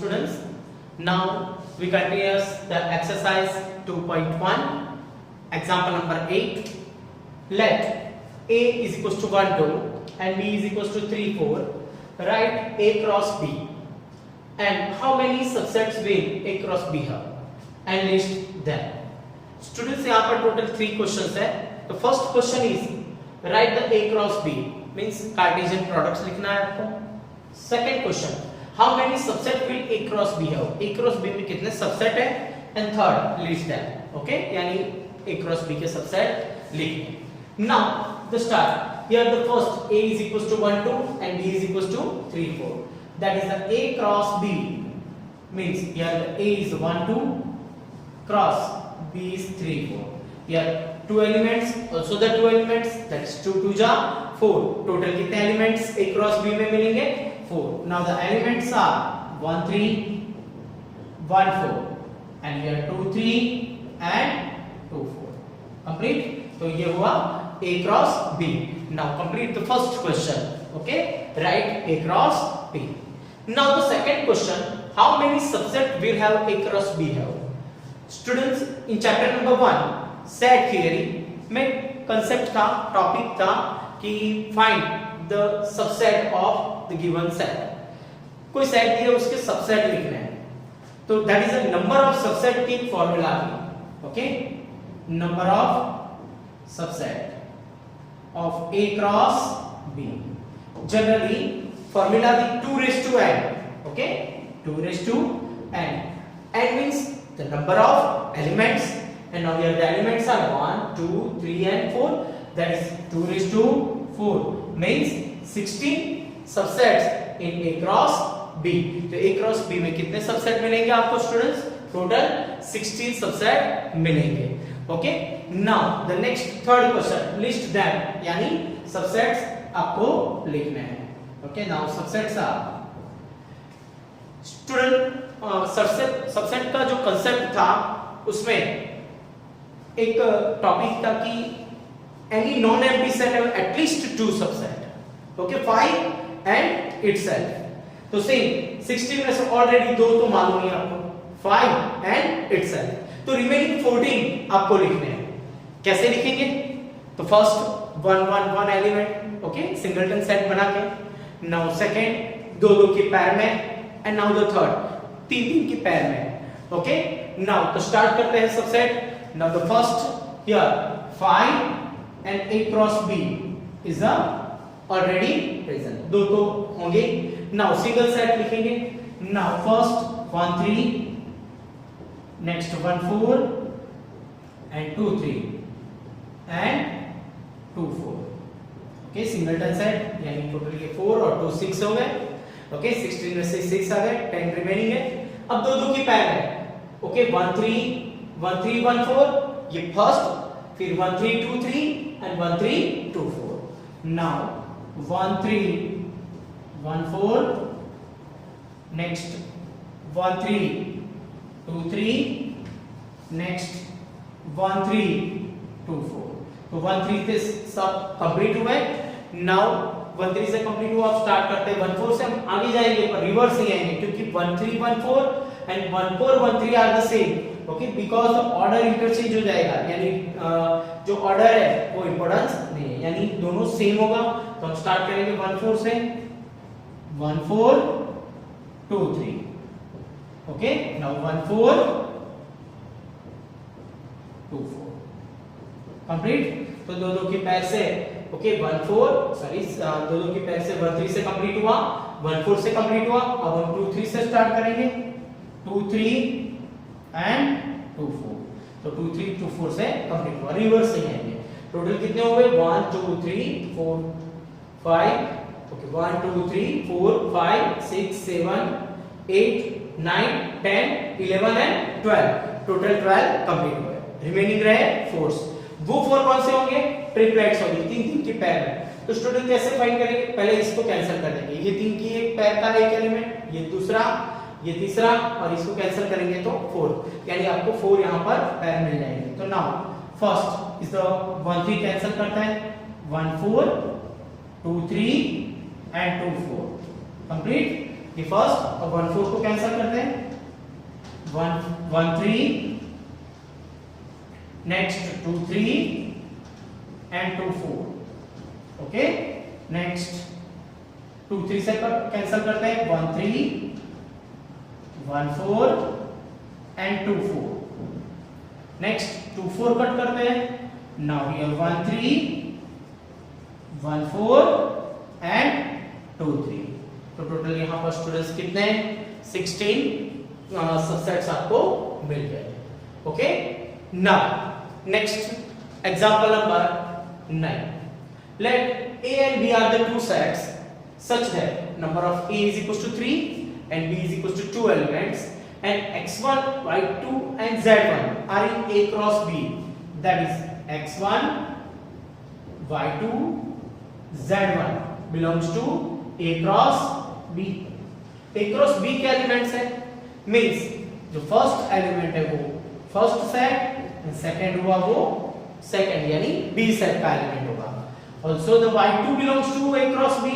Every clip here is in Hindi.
students. Now we continue the exercise 2.1. Example number 8. Let A is equals to 1, 2 and B is equals to 3, 4. Write A cross B. And how many subsets will A cross B have? And list them. Students, यहाँ पर total 3 questions है. The first question is write the A cross B. Means Cartesian products लिखना है आपको. Second question, how many subset will A cross B have? A cross B में कितने subset है? And third, list them. Okay? यानी A cross B के subset लिखने. Now the start. Here the first A is equals to 1, 2 and B is equals to 3, 4. That is the A cross B. Means here the A is 1, 2 cross B is 3, 4. Here two elements, also the two elements, that is 2 2 जा 4. Total कितने elements A cross B में मिलेंगे? 4. Now the elements are 1 3 1 4 and here 2 3 and 2 4. Complete? तो ये हुआ A cross B. Now complete the first question. Okay? Write A cross B. Now the second question, how many subset will have A cross B have? Students, in chapter number 1 set theory में concept था, topic था कि find the subset of the given set. कोई set दिया उसके subset लिखने हैं. तो that is the number of subset की formula थी. Okay? Number of subset of A cross B. Generally formula थी 2 raised to n. Okay? 2 raised to n. N means the number of elements, and now here the elements are 1 2 3 and 4. That is 2 raised to 4 means 16 subsets in A cross B. तो A cross B में कितने subset मिलेंगे आपको students? Total 16 subset मिलेंगे. Okay? Now the next third question, list them. यानी subsets आपको लिखने हैं. Okay? Now subsets are student subset का जो कंसेप्ट था उसमें एक टॉपिक था कि any non empty set have at least 2 subset. Okay? 5 and itself. तो सेम 16 में से ऑलरेडी 2 तो मालूम ही आपको, 5 एंड इटसेल्फ. तो रिमेनिंग 14 आपको लिखने हैं. कैसे लिखेंगे? तो first 1 1 1 element. Okay? Singleton set बना के. नाउ सेकंड 2 2 के पैर में. एंड नाउ द थर्ड 3 3 की पैर में. ओके? नाउ तो स्टार्ट करते हैं subset. Now the first here 5 and A cross B is already present. 2 तो होंगे. नाउ सिंगल सेट लिखेंगे. Now first 1 3 next 1 4 and 2 3 and 2 4. Okay? Singleton set यानी टोटल ये 4 और 2 6 हो गए. ओके? 16 में से 6 आ गए, 10 रिमेनिंग है. अब 2 2 की पैर है. ओके? 1 3 1 3 1 4 ये फर्स्ट, फिर 1 3 2 3 एंड 1 3 2 4. Now 1 3 1 4 next 1 3 2 3 next 1 3 2 4. तो 1 3 से सब कंप्लीट हुए. नाउ 1 3 से कंप्लीट हुआ. अब स्टार्ट करते हैं 1 4 से. हम आगे जाएंगे पर रिवर्स ही आएंगे क्योंकि 1 3 1 4 and 1 4 1 3 are the same. Okay? Because the order interchange हो जाएगा. यानी जो ऑर्डर है वो इंपॉर्टेंस नहीं है, यानी दोनों सेम होगा. तो हम स्टार्ट करेंगे 1 4 से. 1 4 2 3. ओके? Now 1 4 2 4 complete. तो 2 2 के पैर से. ओके? 1 4 सॉरी 2 2 के पैर से 1 3 से कंप्लीट हुआ, 1 4 से कंप्लीट हुआ. अब हम 2 3 से स्टार्ट करेंगे. 2 3 एंड 2 4. तो 2 3 2 4 से कंप्लीट हुआ. रिवर्स से आएंगे. टोटल कितने हो गए? 1 2 3 4 5. ओके? 1 2 3 4 5 6 7 8 9 10 11 एंड 12. टोटल 12 कंप्लीट हुए. रिमेनिंग रहे 4. वो 4 कौन से होंगे? ट्रिपलेट्स होंगे. 3 3 की पैर में. तो स्टूडेंट कैसे फाइंड करेंगे? पहले इसको कैंसिल कर देंगे. ये 3 की एक पैर का एक एलिमेंट, ये दूसरा, ये तीसरा, और इसको कैंसिल करेंगे तो 4. यानी आपको 4 यहां पर पैर मिल जाएंगे. तो now first is the 1 3 cancel करता है. 1 4 2 3 एंड 2 4 कंप्लीट. ये फर्स्ट और 1 4 को कैंसिल करते हैं. 1 3, next 2 3 and 2 4. ओके, नेक्स्ट 2 3 से कैंसिल करते हैं, 1 3 1 4 and 2 4. नेक्स्ट 2 4 कट करते हैं, नाउ हियर 1 3 1 4 and 2 3. तो टोटल यहां पर स्टूडेंट्स कितने 16 सबसेट्स आपको मिल गए. Okay, now next example number 9. Let A and B are the two sets such that number of A is equals to 3 and B is equals to 2 elements, and x1, y2 and z1 are in A cross B. That is x1, y2, z1 belongs to A cross B. A cross B के एलिमेंट्स है, मींस जो फर्स्ट एलिमेंट है वो फर्स्ट सेट एंड सेकंड हुआ वो सेकंड यानी B सेट का एलिमेंट होगा. Also the y2 belongs to A cross B,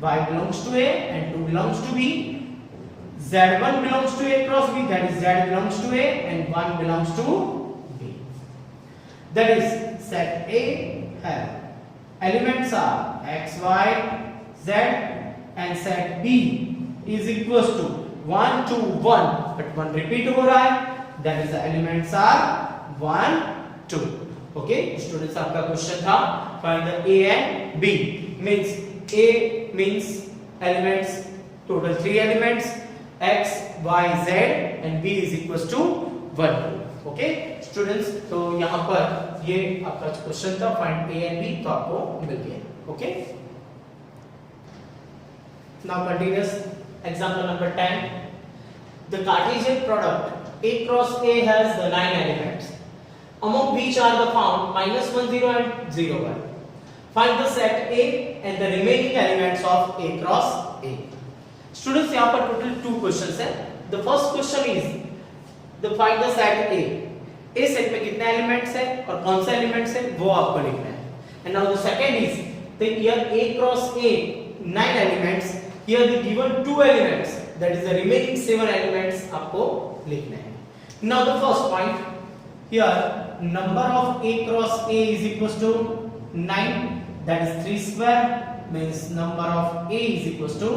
y belongs to A and 2 belongs to B. z1 belongs to A cross B, that is z belongs to A and 1 belongs to B. That is set A has elements are x, y, z, and set B is equals to 1 2 1, but 1 repeat हो रहा है, that is the elements are 1 2. Okay, students आपका क्वेश्चन था find the A and B. Means A means elements total 3 elements x, y, z and B is equals to 1. Okay students, तो यहां पर ये आपका क्वेश्चन था फाइंड A and B, तो आपको मिल गया. Okay, now continuous example number 10. The Cartesian product A cross A has the 9 elements, among which are the found -1 0 and 0 1. Find the set A and the remaining elements of A cross A. Students, यहाँ पर total 2 questions है. The first question is the find the set A. A set में कितने elements है और कौन से elements है वो आपको लिखना है. And now the second is the here A cross A 9 elements, here the given 2 elements, that is the remaining 7 elements आपको लिखना है. Now the first point, here number of A cross A is equals to 9, that is 3 square, means number of A is equals to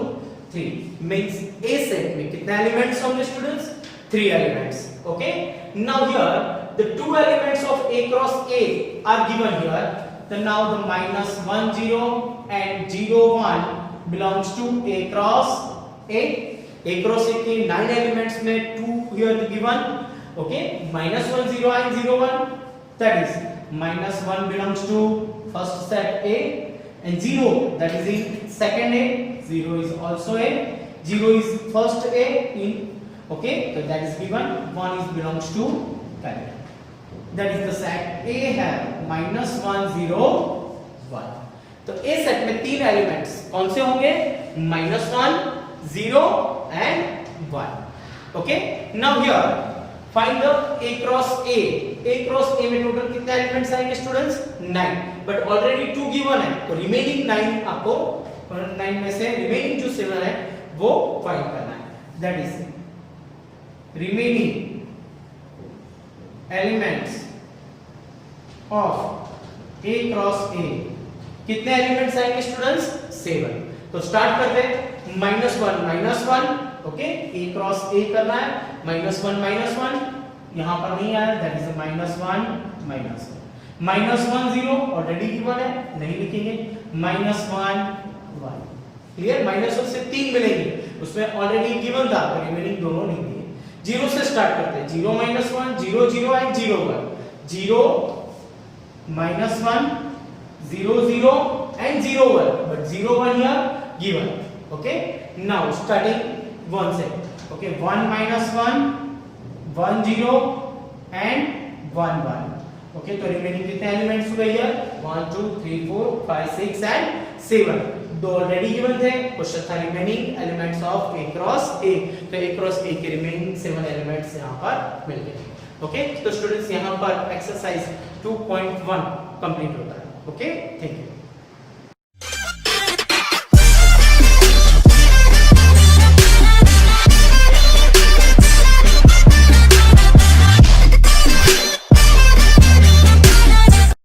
3, means A set में कितने elements होंगे students 3 elements. Okay, now here the 2 elements of A cross A are given here. Then now the -1 0 and 0 1 belongs to A cross A. A cross A के 9 elements में 2 here the given. Okay, -1 0 and 0 1, that is -1 belongs to first set A and 0 that is in second A, 0 is also A, 0 is first A in, okay, so that is given, 1 is belongs to parent. That is the set A have -1 0 1. तो A set में 3 एलिमेंट्स कौन से होंगे -1 0 and 1. Okay, now here find the A cross A. A cross A में टोटल कितने एलिमेंट्स आएंगे स्टूडेंट्स 9, बट ऑलरेडी 2 गिवन है, तो रिमेनिंग 9 आपको 9 में से रिमेनिंग जो 7 है वो फाइंड करना है. That is remaining elements of A cross A. कितने एलिमेंट्स आएंगे स्टूडेंट्स 7. तो स्टार्ट करते हैं -1 ओके, A cross A करना है, -1 यहां पर नहीं आया, दैट इज -1 -1 0 ऑलरेडी गिवन है, नहीं लिखेंगे, -1 1. क्लियर, -1 से 3 मिलेंगे, उसमें ऑलरेडी गिवन था तो रिमेनिंग दोनों नहीं दिए. 0 से स्टार्ट करते हैं, 0 -1 0 0 and 0 1, 0 -1 0 0 and 0 1, but 0 1 here given. Okay, now starting 1 से, okay, 1 -1 1 0 and 1 1. Okay, तो रिमेनिंग कितने एलिमेंट्स हुए here 1 2 3 4 5 6 and 7. दो ऑलरेडी गिवन थे, क्वेश्चन था remaining elements of A cross A, तो A cross A के रिमेनिंग 7 एलिमेंट्स यहां पर मिल गए. ओके, तो स्टूडेंट्स यहां पर एक्सरसाइज 2.1 कंप्लीट होता है. Okay, thank you.